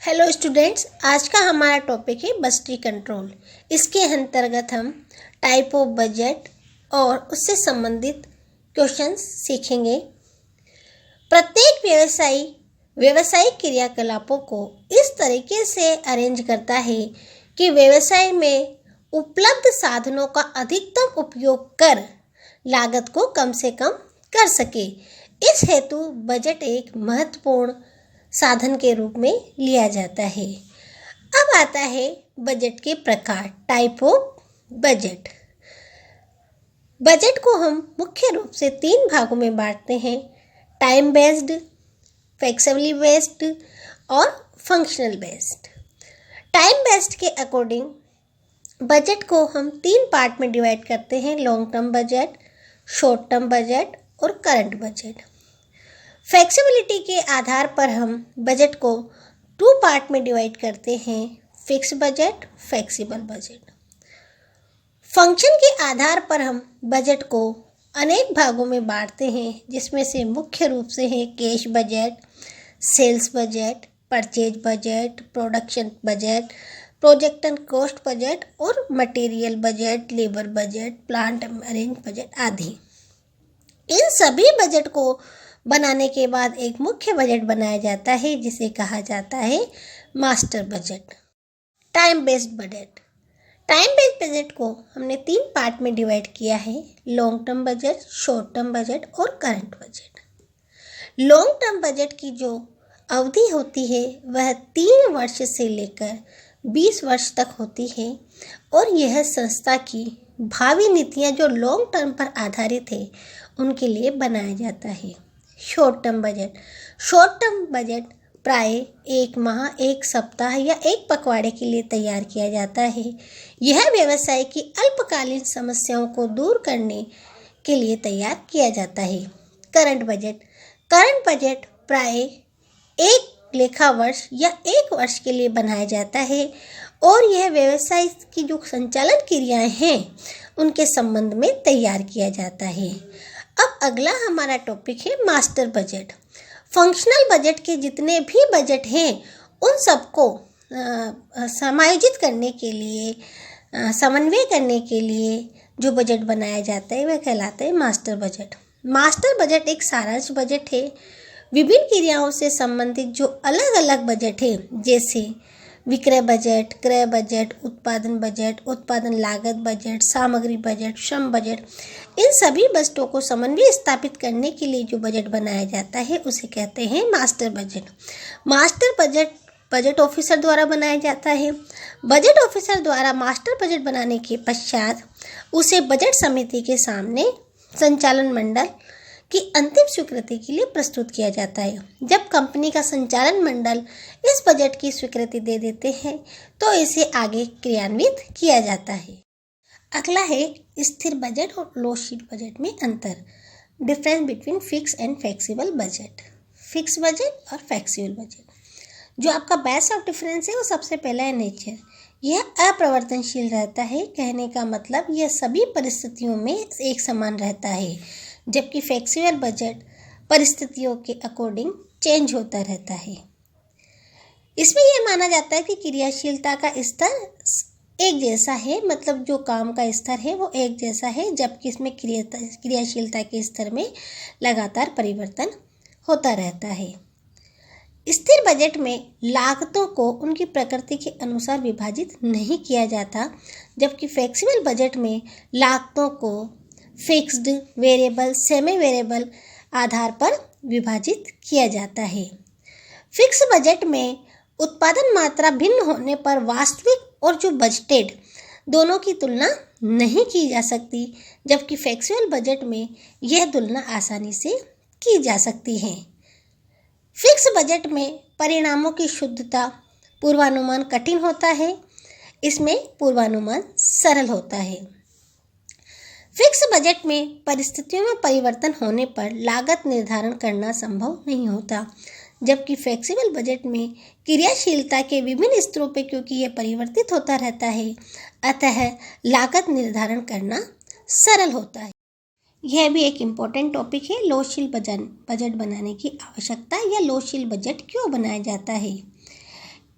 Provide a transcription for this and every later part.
Hello students, आज का हमारा टॉपिक है बजटरी कंट्रोल। इसके अंतर्गत हम टाइप ऑफ बजट और उससे संबंधित क्वेश्चंस सीखेंगे। प्रत्येक व्यावसायिक क्रियाकलापों को इस तरीके से अरेंज करता है कि व्यवसाय में उपलब्ध साधनों का अधिकतम उपयोग कर लागत को कम से कम कर सके। इस हेतु बजट एक महत्वपूर्ण साधन के रूप में लिया जाता है। अब आता है बजट के प्रकार, टाइप ऑफ बजट। बजट को हम मुख्य रूप से 3 भागों में बांटते हैं: टाइम बेस्ड, फ्लेक्सिबली बेस्ड और फंक्शनल बेस्ड। टाइम बेस्ड के अकॉर्डिंग बजट को हम 3 पार्ट में डिवाइड करते हैं: long term budget, short term budget और करंट बजट। फ्लेक्सिबिलिटी के आधार पर हम बजट को 2 पार्ट में डिवाइड करते हैं: fix budget, flexible budget. Function के आधार पर हम बजट को अनेक भागों में बांटते हैं, जिसमें से मुख्य रूप से है cash budget, sales budget, purchase budget, production budget, project and cost budget और material budget, labour budget, plant arrange budget आदि। इन सभी बजट को बनाने के बाद एक मुख्य बजट बनाया जाता है, जिसे कहा जाता है master budget. Time based budget. Time based budget को हमने 3 पार्ट में डिवाइड किया है: long term budget, short term budget और current budget. Long term budget की जो अवधि होती है वह 3 वर्ष से लेकर 20 वर्ष तक होती है और यह संस्था की भावी नीतियां जो लॉन्ग टर्म पर आधारित है उनके लिए बनाया जाता है। शॉर्ट टर्म बजट प्राय 1 माह, 1 सप्ताह या 1 पखवाड़े के लिए तैयार किया जाता है। यह व्यवसाय की अल्पकालीन समस्याओं को दूर करने के लिए तैयार किया जाता है। करंट बजट प्राय 1 लेखा वर्ष या 1 वर्ष के लिए बनाया जाता है और यह व्यवसाय की जो संचालन क्रियाएं हैं उनके संबंध में तैयार किया जाता है। अब अगला हमारा टॉपिक है मास्टर बजट। फंक्शनल बजट के जितने भी बजट हैं उन सबको समायोजित करने के लिए, समन्वय करने के लिए जो बजट बनाया जाता है वह कहलाता है मास्टर बजट। मास्टर बजट एक सारांश बजट है। विभिन्न क्रियाओं से संबंधित जो अलग अलग बजट है, जैसे विक्रय बजट, क्रय बजट, उत्पादन लागत बजट, सामग्री बजट, श्रम बजट, इन सभी बजटों को समन्वय स्थापित करने के लिए जो बजट बनाया जाता है उसे कहते हैं master budget. Master budget officer द्वारा बनाया जाता है। बजट ऑफिसर द्वारा मास्टर बजट बनाने के पश्चात उसे बजट समिति के सामने संचालन मंडल की अंतिम स्वीकृति के लिए प्रस्तुत किया जाता है। जब कंपनी का संचालन मंडल इस बजट की स्वीकृति दे देते हैं तो इसे आगे क्रियान्वित किया जाता है। अगला है स्थिर बजट और लो शीट बजट में अंतर। Difference between fix and flexible budget. Fix budget और फ्लेक्सिबल बजट, जो आपका बेस ऑफ डिफरेंस है वो सबसे पहला है नेचर। यह अपरिवर्तनशील रहता है। कहने का मतलब यह सभी परिस्थितियों में एक समान रहता है, जबकि फ्लेक्सिबल बजट परिस्थितियों के अकॉर्डिंग चेंज होता रहता है। इसमें यह माना जाता है कि क्रियाशीलता का स्तर एक जैसा है, मतलब जो काम का स्तर है वो एक जैसा है, जबकि इसमें क्रियाशीलता के स्तर में लगातार परिवर्तन होता रहता है। स्थिर बजट में लागतों को उनकी प्रकृति के अनुसार विभाजित नहीं किया जाता, जबकि फ्लेक्सिबल बजट में लागतों को फिक्स्ड, वेरिएबल, सेमी वेरिएबल आधार पर विभाजित किया जाता है। फिक्स बजट में उत्पादन मात्रा भिन्न होने पर वास्तविक और जो बजटेड दोनों की तुलना नहीं की जा सकती, जबकि फ्लेक्सिबल बजट में यह तुलना आसानी से की जा सकती है। फिक्स बजट में परिणामों की शुद्धता पूर्वानुमान कठिन होता है, इसमें पूर्वानुमान सरल होता है। फिक्स बजट में परिस्थितियों में परिवर्तन होने पर लागत निर्धारण करना संभव नहीं होता, जबकि फ्लेक्सिबल बजट में क्रियाशीलता के विभिन्न स्तरों पर क्योंकि यह परिवर्तित होता रहता है, अतः लागत निर्धारण करना सरल होता है। यह भी एक इम्पोर्टेंट टॉपिक है, लोशील बजट बनाने की आवश्यकता या लोशील बजट क्यों बनाया जाता है।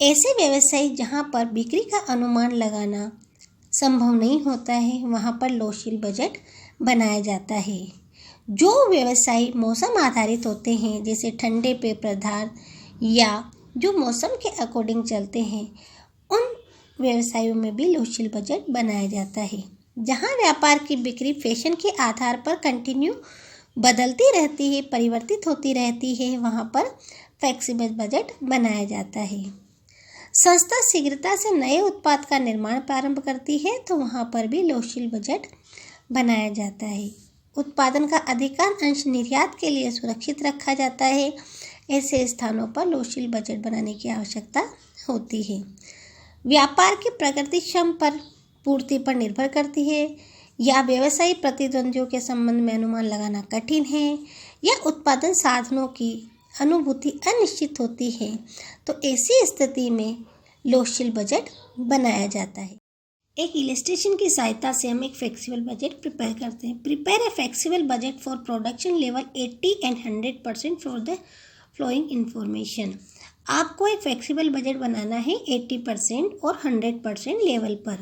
ऐसे व्यवसाय जहाँ पर बिक्री का अनुमान लगाना संभव नहीं होता है, वहाँ पर लोशील बजट बनाया जाता है। जो व्यवसाय मौसम आधारित होते हैं, जैसे ठंडे पेय पदार्थ या जो मौसम के अकॉर्डिंग चलते हैं, उन व्यवसायों में भी लोशील बजट बनाया जाता है। जहाँ व्यापार की बिक्री फैशन के आधार पर कंटिन्यू बदलती रहती है, परिवर्तित होती रहती है, वहाँ पर फ्लेक्सिबल बजट बनाया जाता है। संस्था शीघ्रता से नए उत्पाद का निर्माण प्रारंभ करती है, तो वहाँ पर भी लोशील बजट बनाया जाता है। उत्पादन का अधिकांश अंश निर्यात के लिए सुरक्षित रखा जाता है। ऐसे स्थानों पर लोशील बजट बनाने की आवश्यकता होती है। व्यापार की प्रकृति श्रम पर पूर्ति पर निर्भर करती है, या व्यवसायी प्रतिद्वंदियों के संबंध में अनुमान लगाना कठिन है, या उत्पादन साधनों की अनुभूति अनिश्चित होती है, तो ऐसी स्थिति में लोशील बजट बनाया जाता है। एक इलस्ट्रेशन की सहायता से हम एक फ्लेक्सिबल बजट प्रिपेयर करते हैं। Prepare a flexible budget for production level 80 and 100% for the flowing information. आपको एक फ्लेक्सिबल बजट बनाना है 80% और 100% लेवल पर।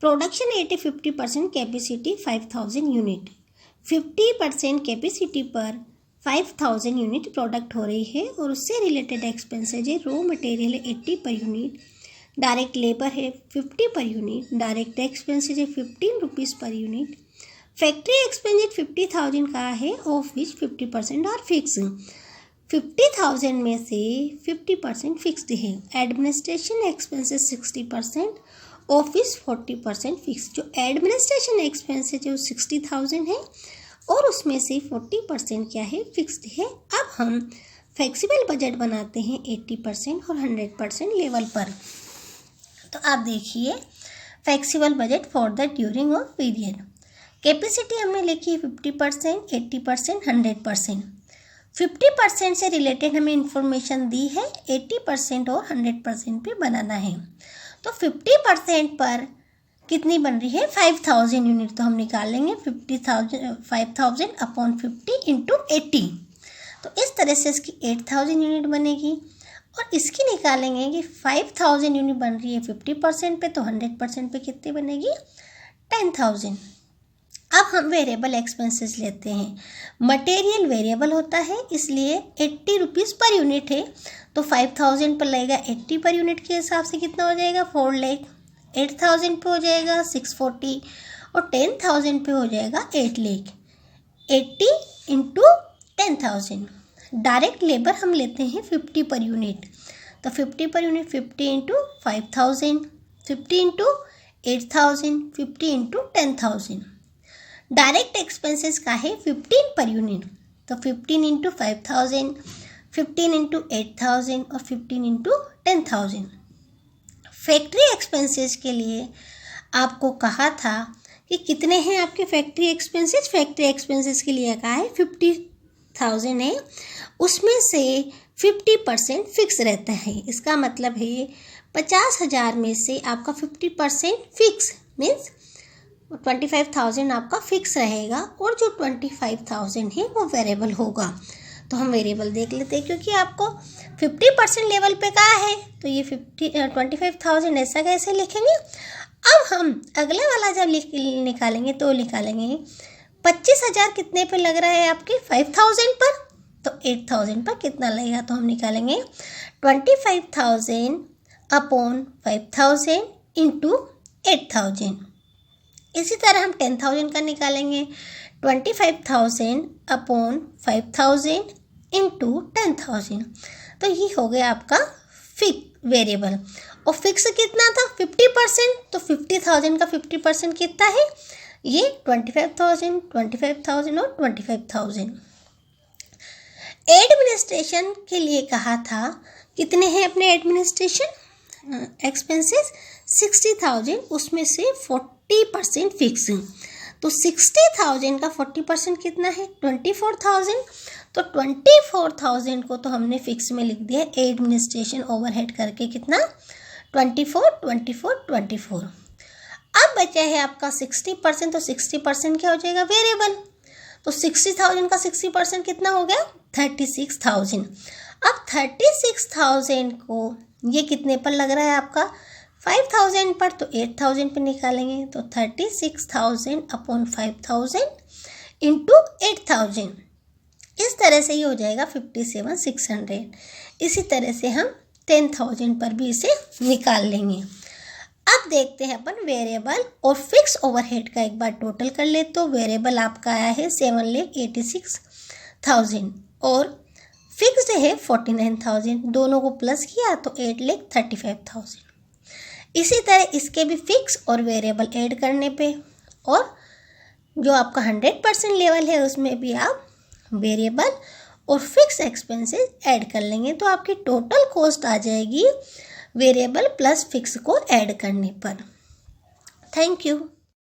प्रोडक्शन 50% कैपेसिटी 5000 यूनिट, 50% कैपेसिटी पर 5000 यूनिट प्रोडक्ट हो रही है और उससे रिलेटेड एक्सपेंसेज है। रॉ मटेरियल है 80 पर यूनिट, डायरेक्ट लेबर है 50 पर यूनिट, डायरेक्ट एक्सपेंसेज है 15 rupees per unit. Factory expenses 50,000 का है, ऑफ विच 50% आर फिक्स। 50,000 में से 50% फिक्स्ड है। Administration expenses 60%, office 40% fix. जो एडमिनिस्ट्रेशन एक्सपेंसेस है वो 60,000 है और उसमें से 40% क्या है, फिक्स्ड है। अब हम फ्लेक्सिबल बजट बनाते हैं 80% और 100% लेवल पर। तो आप देखिए, flexible budget for the during of period. Capacity हमने लिखी है 50%, 80%, 100%। 50% से रिलेटेड हमें इंफॉर्मेशन दी है, 80% और 100% पे बनाना है। तो 50% पर कितनी बन रही है, 5000 यूनिट। तो हम निकालेंगे 5000 अपॉन 50 इंटू 80। तो इस तरह से इसकी 8000 यूनिट बनेगी। और इसकी निकालेंगे कि 5000 यूनिट बन रही है 50% पे, तो 100% पे कितनी बनेगी, 10,000। अब हम वेरिएबल एक्सपेंसेस लेते हैं। मटेरियल वेरिएबल होता है, इसलिए 80 रुपीज़ पर यूनिट है, तो 5000 पर लगेगा 80 पर यूनिट के हिसाब से कितना हो जाएगा, 4 लाख। 8000 पे हो जाएगा 640 और 10,000 पे हो जाएगा 8 लाख। 80 इंटू 10,000। डायरेक्ट लेबर हम लेते हैं 50 पर यूनिट, तो 50 per unit 50 into 5000, 50 into 8000, 50 into 10,000। Direct expenses का है 15 पर यूनिट, तो 15 इंटू 5000, 15 इंटू 8000 और 15 इंटू 10,000। फैक्ट्री एक्सपेंसेस के लिए आपको कहा था कि कितने हैं आपके फैक्ट्री एक्सपेंसेस। फैक्ट्री एक्सपेंसेस के लिए कहा है 50,000 है, उसमें से 50% फिक्स रहता है। इसका मतलब है 50,000 में से आपका 50% फिक्स मीन्स 25,000 आपका फिक्स रहेगा और जो 25,000 है वो वेरिएबल होगा। तो हम वेरिएबल देख लेते हैं, क्योंकि आपको 50% लेवल पे कहा है, तो ये 25,000 ऐसा कैसे लिखेंगे। अब हम अगला वाला जब निकालेंगे तो निकालेंगे 25,000 कितने पे लग रहा है आपके 5,000 पर, तो 8,000 पर कितना लगेगा, तो हम निकालेंगे 25,000 अपॉन 5,000 इंटू 8,000। इसी तरह हम 10,000 का निकालेंगे 25,000 अपॉन 5,000 इंटू 10,000। तो ये हो गया आपका फिक्स वेरिएबल। और फिक्स कितना था 50%, तो 50,000 का 50% कितना है, ये 25,000, 25,000 और 25,000। एडमिनिस्ट्रेशन के लिए कहा था, कितने हैं अपने एडमिनिस्ट्रेशन एक्सपेंसेस 60,000, उसमें से 40% फिक्स। तो 60,000 का 40% कितना है 24,000। तो 24,000 को तो हमने फिक्स में लिख दिया एडमिनिस्ट्रेशन ओवरहेड करके, कितना 24। अब बचा है आपका 60%, तो 60% क्या हो जाएगा वेरिएबल। तो 60,000 का 60% कितना हो गया 36,000। अब 36,000 को ये कितने पर लग रहा है आपका 5,000 पर, तो 8,000 पर निकालेंगे। तो 36,000 अपॉन 5,000 इंटू 8,000, इस तरह से ये हो जाएगा 57,600। इसी तरह से हम 10,000 पर भी इसे निकाल लेंगे। अब देखते हैं अपन वेरिएबल और फिक्स ओवरहेड का एक बार टोटल कर ले। तो वेरिएबल आपका आया है 7,86,000 और फिक्स्ड है 49,000, दोनों को प्लस किया तो 8,35,000। इसी तरह इसके भी फिक्स और वेरिएबल ऐड करने पे और जो आपका 100% लेवल है उसमें भी आप वेरिएबल और फिक्स एक्सपेंसेस ऐड कर लेंगे। तो आपकी टोटल कॉस्ट आ जाएगी वेरिएबल प्लस फिक्स को ऐड करने पर। Thank you.